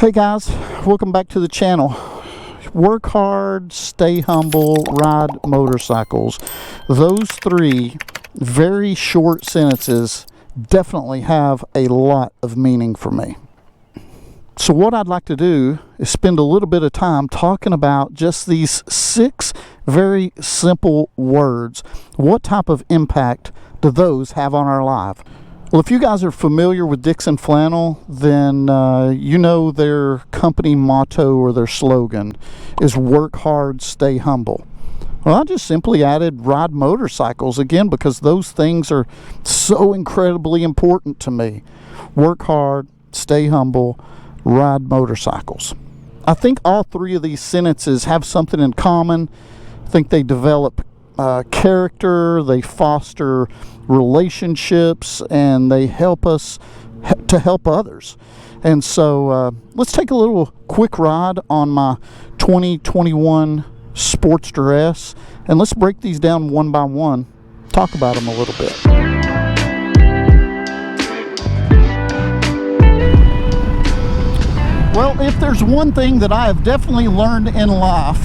Hey guys, welcome back to the channel. Work hard, stay humble, ride motorcycles. Those three very short sentences definitely have a lot of meaning for me. So what I'd like to do is spend a little bit of time talking about just these 6 very simple words. What type of impact do those have on our life? Well, if you guys are familiar with Dixon Flannel, then you know their company motto or their slogan is work hard, stay humble. Well, I just simply added ride motorcycles again because those things are so incredibly important to me. Work hard, stay humble, ride motorcycles. I think all 3 of these sentences have something in common. I think they develop character, they foster relationships, and they help us to help others. And so let's take a little quick ride on my 2021 Sportster S, and let's break these down one by one, talk about them a little bit. Well, if there's one thing that I have definitely learned in life,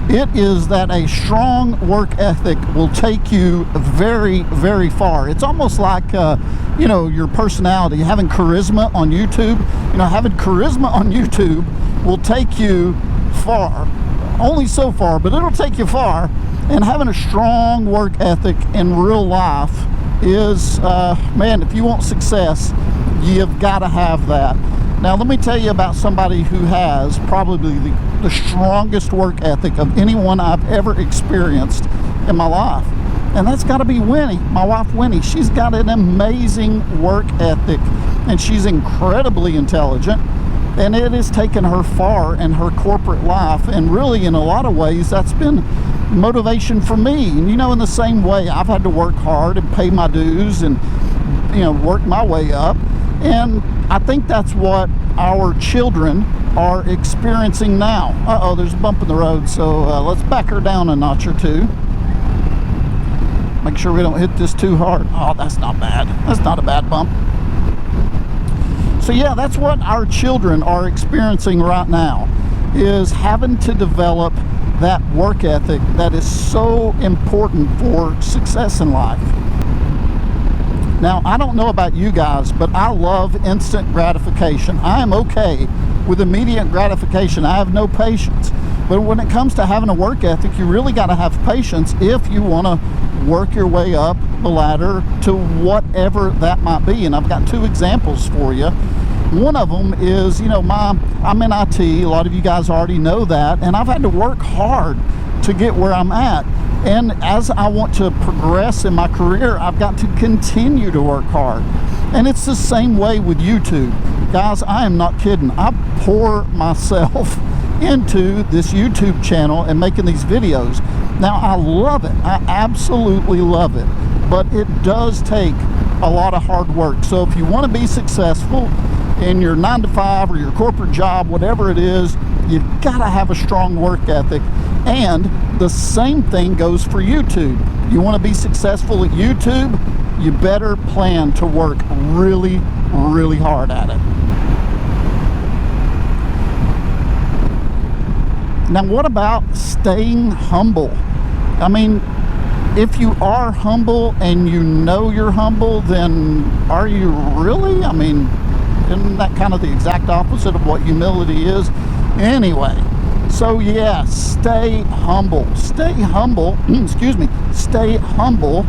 it is that a strong work ethic will take you very, very far. It's almost like, you know, your personality, having charisma on YouTube. You know, having charisma on YouTube will take you far. Only so far, but it'll take you far. And having a strong work ethic in real life is, man, if you want success, you've got to have that. Now, let me tell you about somebody who has probably the strongest work ethic of anyone I've ever experienced in my life. And that's got to be Winnie, my wife Winnie. She's got an amazing work ethic, and she's incredibly intelligent. And it has taken her far in her corporate life. And really, in a lot of ways, that's been motivation for me. And, you know, in the same way, I've had to work hard and pay my dues and, you know, work my way up. And I think that's what our children are experiencing now. Uh-oh, there's a bump in the road, so let's back her down a notch or two. Make sure we don't hit this too hard. Oh, that's not bad. That's not a bad bump. So yeah, that's what our children are experiencing right now, is having to develop that work ethic that is so important for success in life. Now, I don't know about you guys, but I love instant gratification. I am okay with immediate gratification. I have no patience. But when it comes to having a work ethic, you really got to have patience if you want to work your way up the ladder to whatever that might be. And I've got 2 examples for you. One of them is, you know, I'm in IT. A lot of you guys already know that. And I've had to work hard to get where I'm at. And as I want to progress in my career, I've got to continue to work hard. And it's the same way with YouTube. Guys, I am not kidding. I pour myself into this YouTube channel and making these videos. Now, I love it. I absolutely love it. But it does take a lot of hard work. So if you want to be successful in your 9-to-5 or your corporate job, whatever it is, you've got to have a strong work ethic. And the same thing goes for YouTube. You want to be successful at YouTube, you better plan to work really, really hard at it. Now, what about staying humble? I mean, if you are humble and you know you're humble, then are you really? I mean, isn't that kind of the exact opposite of what humility is? Anyway, so yeah, stay humble. Stay humble, excuse me, stay humble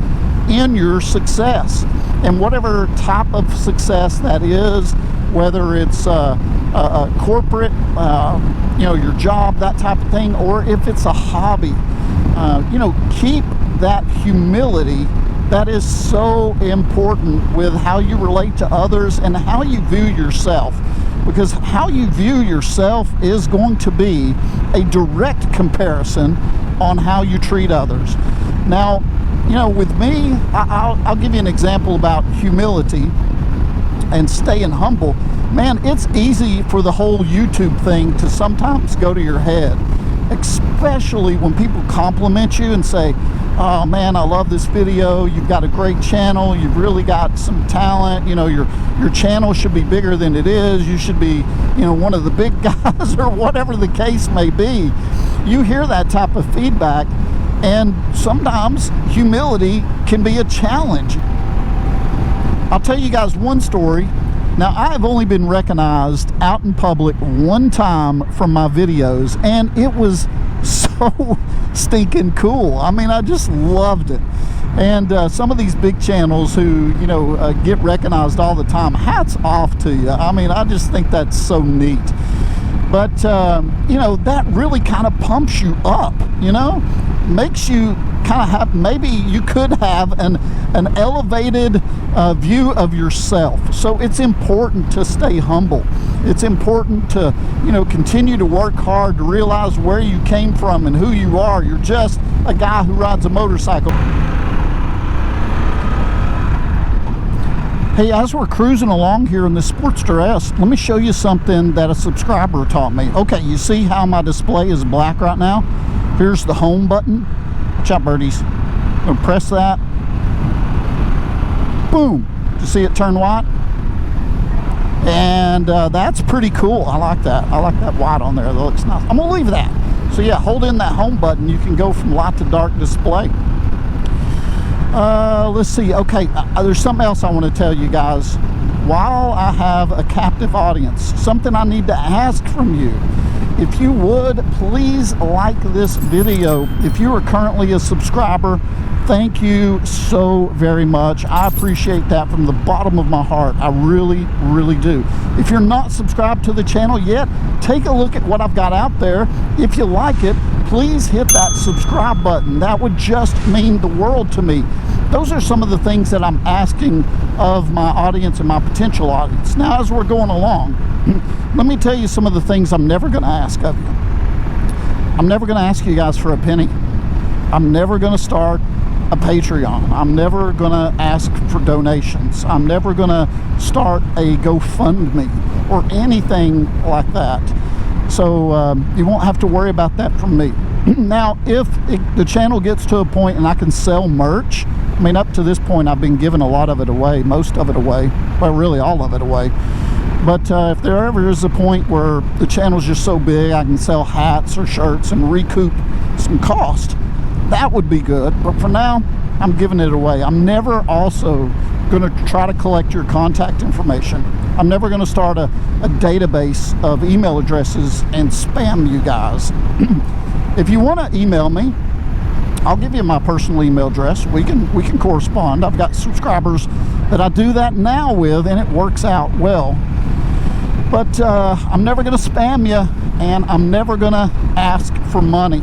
in your success. And whatever type of success that is, whether it's a corporate, you know, your job, that type of thing, or if it's a hobby, you know, keep that humility. That is so important with how you relate to others and how you view yourself. Because how you view yourself is going to be a direct comparison on how you treat others. Now, you know, with me, I'll give you an example about humility and staying humble. Man, it's easy for the whole YouTube thing to sometimes go to your head, especially when people compliment you and say, oh man, I love this video, you've got a great channel, you've really got some talent, you know, your channel should be bigger than it is, you should be, you know, one of the big guys, or whatever the case may be. You hear that type of feedback, and sometimes humility can be a challenge. I'll tell you guys one story. Now, I've only been recognized out in public one time from my videos, and it was so stinking cool. I mean, I just loved it. And some of these big channels who, you know, get recognized all the time, hats off to you. I mean, I just think that's so neat. But, you know, that really kind of pumps you up, you know, makes you kind of have, maybe you could have an elevated view of yourself. So it's important to stay humble. It's important to, you know, continue to work hard to realize where you came from and who you are. You're just a guy who rides a motorcycle. Hey, as we're cruising along here in the Sportster S, let me show you something that a subscriber taught me. Okay, you see how my display is black right now? Here's the home button. Watch out, birdies. I'm gonna press that. Boom. Did you see it turn white? And that's pretty cool. I like that. I like that white on there. That looks nice. I'm gonna leave that. So yeah, hold in that home button. You can go from light to dark display. Let's see. Okay, there's something else I want to tell you guys. While I have a captive audience, something I need to ask from you. If you would, please like this video. If you are currently a subscriber, thank you so very much. I appreciate that from the bottom of my heart. I really, really do. If you're not subscribed to the channel yet, take a look at what I've got out there. If you like it, please hit that subscribe button. That would just mean the world to me. Those are some of the things that I'm asking of my audience and my potential audience. Now, as we're going along, let me tell you some of the things I'm never going to ask of you. I'm never going to ask you guys for a penny. I'm never going to start a Patreon. I'm never going to ask for donations. I'm never going to start a GoFundMe or anything like that. So you won't have to worry about that from me. Now, if the channel gets to a point and I can sell merch, I mean, up to this point, I've been giving a lot of it away, most of it away, well, really all of it away. But if there ever is a point where the channel's just so big, I can sell hats or shirts and recoup some cost, that would be good. But for now, I'm giving it away. I'm never also going to try to collect your contact information. I'm never going to start a database of email addresses and spam you guys. If you want to email me, I'll give you my personal email address. We can correspond. I've got subscribers that I do that now with, and it works out well. But I'm never going to spam you, and I'm never going to ask for money.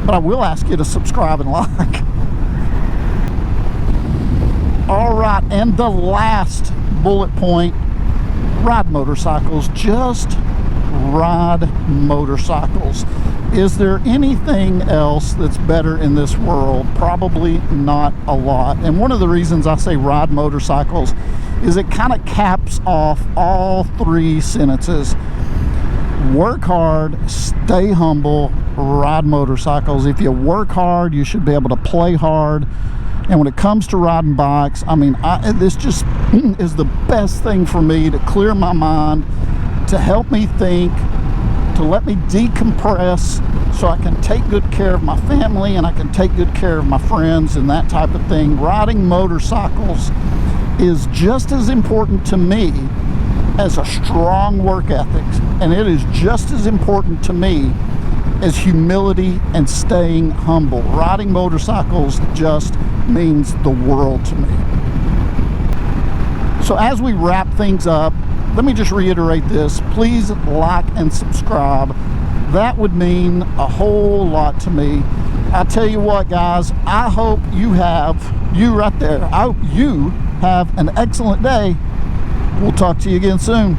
But I will ask you to subscribe and like. All right, and the last bullet point, ride motorcycles. Just ride motorcycles. Is there anything else that's better in this world? Probably not a lot. And one of the reasons I say ride motorcycles is it kind of caps off all three sentences. Work hard, stay humble, ride motorcycles. If you work hard, you should be able to play hard. And when it comes to riding bikes, I mean, this just is the best thing for me to clear my mind, to help me think, to let me decompress so I can take good care of my family and I can take good care of my friends and that type of thing. Riding motorcycles is just as important to me as a strong work ethic, and it is just as important to me as humility and staying humble. Riding motorcycles just means the world to me. So as we wrap things up, let me just reiterate this. Please like and subscribe. That would mean a whole lot to me. I tell you what, guys, I hope you right there, I hope you have an excellent day. We'll talk to you again soon.